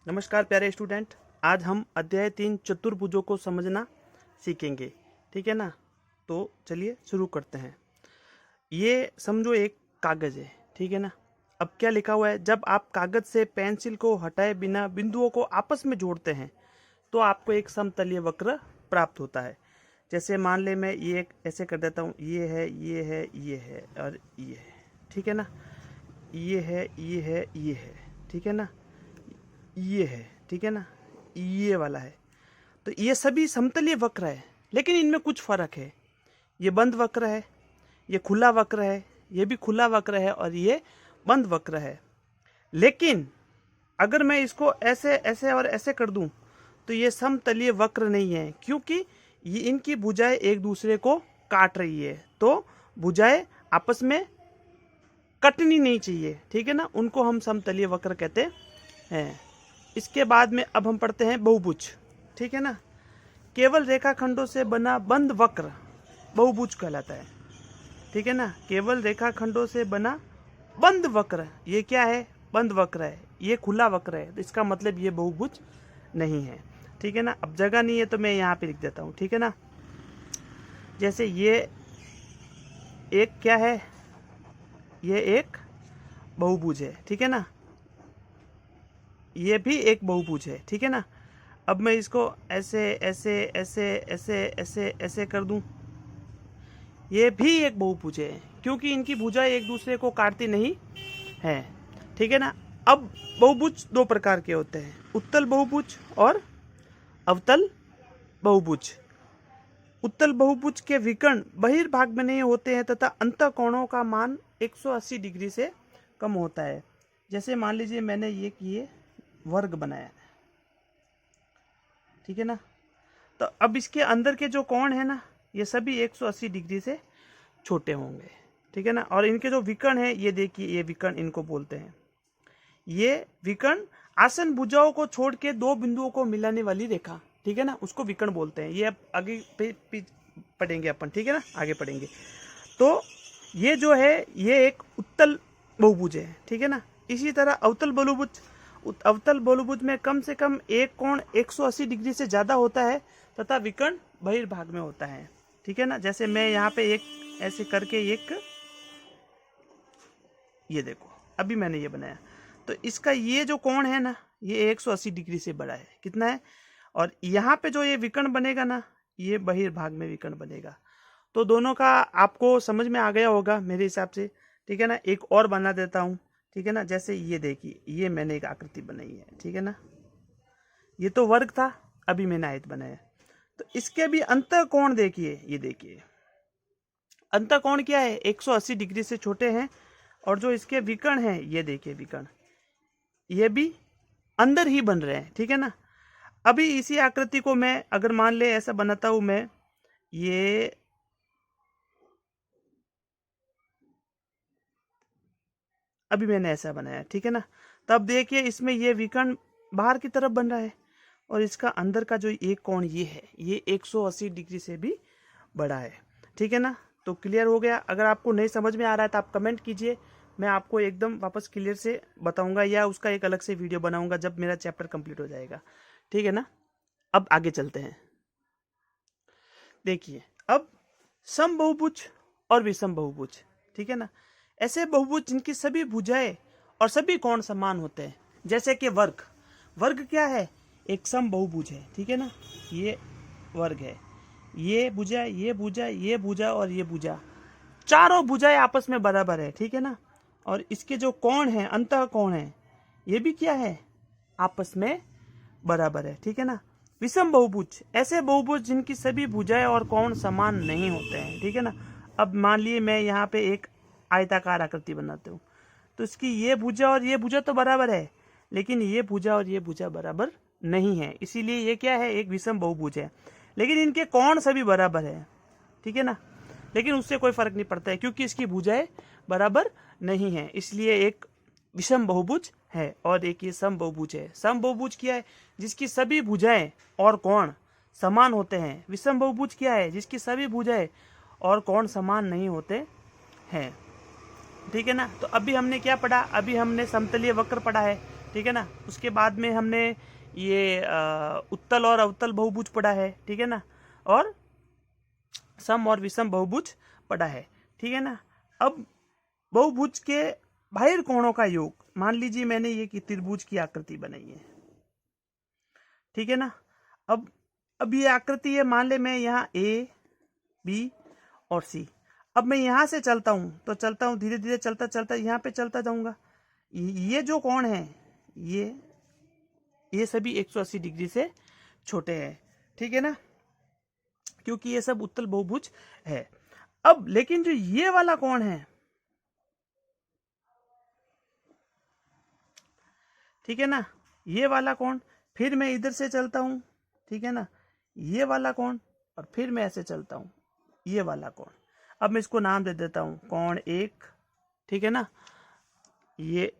नमस्कार प्यारे स्टूडेंट। आज हम अध्याय 3 चतुर्भुजों को समझना सीखेंगे। ठीक है ना। तो चलिए शुरू करते हैं। ये समझो एक कागज है। ठीक है ना। अब क्या लिखा हुआ है, जब आप कागज से पेंसिल को हटाए बिना बिंदुओं को आपस में जोड़ते हैं तो आपको एक समतलीय वक्र प्राप्त होता है। जैसे मान ले मैं ये ऐसे कर देता हूँ, ये है, ये है, ये है और ये है। ठीक है ना। ये है, ये है, ये है। ठीक है ना। ये है। ठीक है ना। ये वाला है। तो ये सभी समतलीय वक्र है, लेकिन इनमें कुछ फर्क है। ये बंद वक्र है, ये खुला वक्र है, ये भी खुला वक्र है और ये बंद वक्र है। लेकिन अगर मैं इसको ऐसे ऐसे और ऐसे कर दूं तो ये समतलीय वक्र नहीं है, क्योंकि ये इनकी भुजाएं एक दूसरे को काट रही है। तो भुजाएं आपस में कटनी नहीं चाहिए। ठीक है ना। उनको हम समतलीय वक्र कहते हैं। इसके बाद में अब हम पढ़ते हैं बहुभुज। ठीक है ना। केवल रेखाखंडों से बना बंद वक्र बहुभुज कहलाता है। ठीक है ना। केवल रेखाखंडों से बना बंद वक्र, ये क्या है? बंद वक्र है। ये खुला वक्र है, तो इसका मतलब ये बहुभुज नहीं है। ठीक है ना। अब जगह नहीं है तो मैं यहाँ पे लिख देता हूँ। ठीक है ना। जैसे ये एक क्या है, ये एक बहुभुज है। ठीक है ना। ये भी एक बहुभुज है। ठीक है ना। अब मैं इसको ऐसे ऐसे ऐसे ऐसे ऐसे ऐसे कर दूं, ये भी एक बहुभुज है, क्योंकि इनकी भुजाएं एक दूसरे को काटती नहीं है। ठीक है ना। अब बहुभुज दो प्रकार के होते हैं, उत्तल बहुभुज और अवतल बहुभुज। उत्तल बहुभुज के विकर्ण बहिर्भाग में नहीं होते हैं तथा अंतःकोणों का मान 180 डिग्री से कम होता है। जैसे मान लीजिए मैंने ये वर्ग बनाया। ठीक है ना। तो अब इसके अंदर के जो कोण है ना, ये सभी 180 डिग्री से छोटे होंगे। ठीक है ना। और इनके जो विकर्ण है, ये देखिए, ये विकर्ण इनको बोलते हैं। ये विकर्ण आसन भुजाओं को छोड़ के दो बिंदुओं को मिलाने वाली रेखा, ठीक है ना, उसको विकर्ण बोलते हैं। ये अब आगे पढ़ेंगे अपन। ठीक है ना। आगे पढ़ेंगे। तो ये जो है, ये एक उत्तल बहुभुज है। ठीक है ना। इसी तरह अवतल बहुभुज में कम से कम एक कोण 180 डिग्री से ज्यादा होता है तथा विकर्ण बहिर्भाग में होता है। ठीक है ना। जैसे मैं यहाँ पे एक ऐसे करके ये देखो, अभी मैंने ये बनाया, तो इसका ये जो कोण है ना, ये 180 डिग्री से बड़ा है। कितना है? और यहाँ पे जो ये विकर्ण बनेगा ना, ये बहिर्भाग में विकर्ण बनेगा। तो दोनों का आपको समझ में आ गया होगा मेरे हिसाब से। ठीक है ना। एक और बना देता हूँ। ठीक है ना। जैसे ये देखिए, ये मैंने एक आकृति बनाई है। ठीक है ना। ये तो वर्ग था, अभी मैंने आयत बनाया। तो इसके भी अंतःकोण देखिए, ये देखिए अंतःकोण क्या है, 180 डिग्री से छोटे हैं। और जो इसके विकर्ण हैं, ये देखिए विकर्ण, ये भी अंदर ही बन रहे हैं। ठीक है ना। अभी इसी आकृति को मैं अगर मान ले ऐसा बनाता हूं, मैं ये अभी मैंने ऐसा बनाया। ठीक है ना। तब देखिए, इसमें ये विकर्ण बाहर की तरफ बन रहा है और इसका अंदर का जो एक कोण ये है, ये 180 डिग्री से भी बड़ा है। ठीक है ना। तो क्लियर हो गया। अगर आपको नहीं समझ में आ रहा है तो आप कमेंट कीजिए, मैं आपको एकदम वापस क्लियर से बताऊंगा, या उसका एक अलग से वीडियो बनाऊंगा जब मेरा चैप्टर कंप्लीट हो जाएगा। ठीक है ना। अब आगे चलते हैं। देखिए, अब समबहुभुज और विषम बहुभुज। ठीक है ना। ऐसे बहुभुज जिनकी सभी भुजाएं और सभी कोण समान होते हैं, जैसे कि वर्ग क्या है? एक समबहुभुज है। ठीक है ना। ये वर्ग है। ये भुजा, ये भुजा, ये भुजा और ये भुजा, चारों भुजाएं आपस में बराबर है। ठीक है ना। और इसके जो कोण है, अंतःकोण है, ये भी क्या है? आपस में बराबर है। ठीक है ना। विषम बहुभुज, ऐसे बहुभुज जिनकी सभी भुजाएं और कोण समान नहीं होते हैं। ठीक है ना। अब मान लिए मैं यहाँ पे एक आयताकार आकृति बनाता हूँ, तो इसकी ये भुजा और ये भुजा तो बराबर है, लेकिन ये भुजा और ये भुजा बराबर नहीं है, इसीलिए ये क्या है? एक विषम बहुभुज है। लेकिन इनके कोण सभी बराबर है। ठीक है ना। लेकिन उससे कोई फर्क नहीं पड़ता है, क्योंकि इसकी भुजाएं बराबर नहीं है, इसलिए एक विषम बहुभुज है। और एक ये सम बहुभुज है। सम बहुभुज क्या है? जिसकी सभी भुजाएं और कोण समान होते हैं। विषम बहुभुज क्या है? जिसकी सभी भुजाएं और कोण समान नहीं होते हैं। ठीक है ना। तो अभी हमने क्या पढ़ा? अभी हमने समतलीय वक्र पढ़ा है। ठीक ठीक है ना। उसके बाद में हमने ये उत्तल और अवतल बहुभुज पढ़ा है, ठीक है ना, और सम और विषम बहुभुज पढ़ा है, ठीक है ना। अब बहुभुज के बाह्य कोणों का योग, मान लीजिए मैंने ये की त्रिभुज की आकृति बनाई है, ठीक है ना। अब ये आकृति है, मान ले मैं यहाँ ए बी और सी। अब मैं यहां से चलता हूं तो चलता हूं, धीरे धीरे चलता चलता यहाँ पे चलता जाऊंगा। ये जो कोण है ये सभी 180 डिग्री से छोटे हैं, ठीक है ना, क्योंकि ये सब उत्तल बहुभुज है। अब लेकिन जो ये वाला कोण है, ठीक है ना, ये वाला कोण, फिर मैं इधर से चलता हूं, ठीक है ना, ये वाला कोण, और फिर मैं ऐसे चलता हूं, ये वाला कोण। अब मैं इसको नाम दे देता हूं कोण 1, ठीक है ना, ये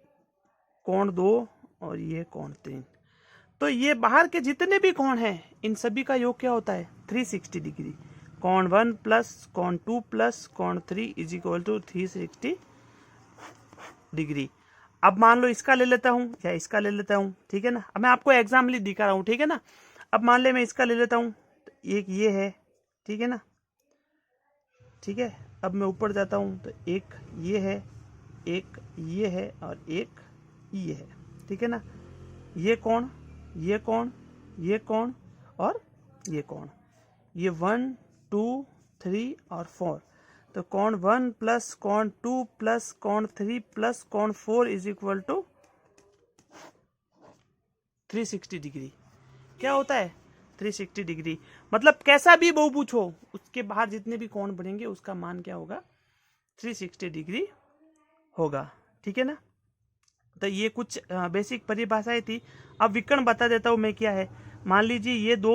कोण 2 और ये कोण 3। तो ये बाहर के जितने भी कोण हैं इन सभी का योग क्या होता है? 360 डिग्री। कोण 1 प्लस कोण 2 प्लस कोण 3 इज इक्वल टू 360 डिग्री। अब मान लो इसका ले लेता हूं या इसका ले लेता हूं, ठीक है ना। अब मैं आपको एग्जाम्पल दिखा रहा हूं, ठीक है ना। अब मान ले मैं इसका ले लेता हूं, तो एक ये है, ठीक है ना, ठीक है। अब मैं ऊपर जाता हूं तो एक ये है, एक ये है और एक ये है, ठीक है ना। ये कोण, ये कोण, ये कोण और ये कोण, ये 1 2 3 और 4। तो कोण 1 प्लस कोण 2 प्लस कोण 3 प्लस कोण 4 इज इक्वल टू 360 डिग्री। क्या होता है? 360 डिग्री। मतलब कैसा भी बहुभुज हो, उसके बाहर जितने भी कोण बनेंगे उसका मान क्या होगा? 360 डिग्री होगा, ठीक है ना। तो ये कुछ बेसिक परिभाषाएं थी। अब विकर्ण बता देता हूं मैं क्या है। मान लीजिए ये दो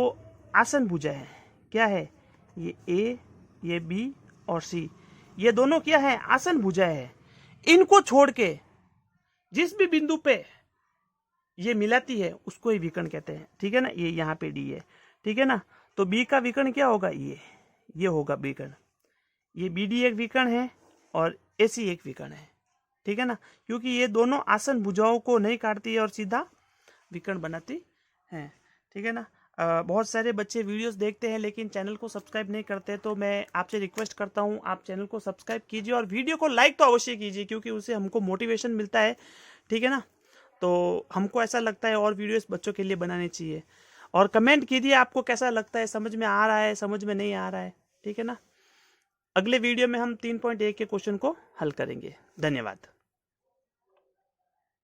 आसन भुजा है, क्या है? ये ए, ये बी और सी, ये दोनों क्या है? आसन भुजा है। इनको छोड़ के जिस भी बिंदु पे ये मिलाती है उसको ही विकर्ण कहते हैं, ठीक है ना। ये यहाँ पे डी है, ठीक है ना। तो बी का विकर्ण क्या होगा? ये होगा विकर्ण। ये बी डी एक विकर्ण है और ए सी एक विकर्ण है, ठीक है ना, क्योंकि ये दोनों आसन भुजाओं को नहीं काटती है और सीधा विकर्ण बनाती हैं, ठीक है ना। बहुत सारे बच्चे वीडियोस देखते हैं लेकिन चैनल को सब्सक्राइब नहीं करते, तो मैं आपसे रिक्वेस्ट करता हूं आप चैनल को सब्सक्राइब कीजिए और वीडियो को लाइक तो अवश्य कीजिए, क्योंकि उससे हमको मोटिवेशन मिलता है, ठीक है ना। तो हमको ऐसा लगता है और वीडियोस बच्चों के लिए बनाने चाहिए। और कमेंट कीजिए आपको कैसा लगता है, समझ में आ रहा है, समझ में नहीं आ रहा है, ठीक है ना। अगले वीडियो में हम 3.1 के क्वेश्चन को हल करेंगे। धन्यवाद।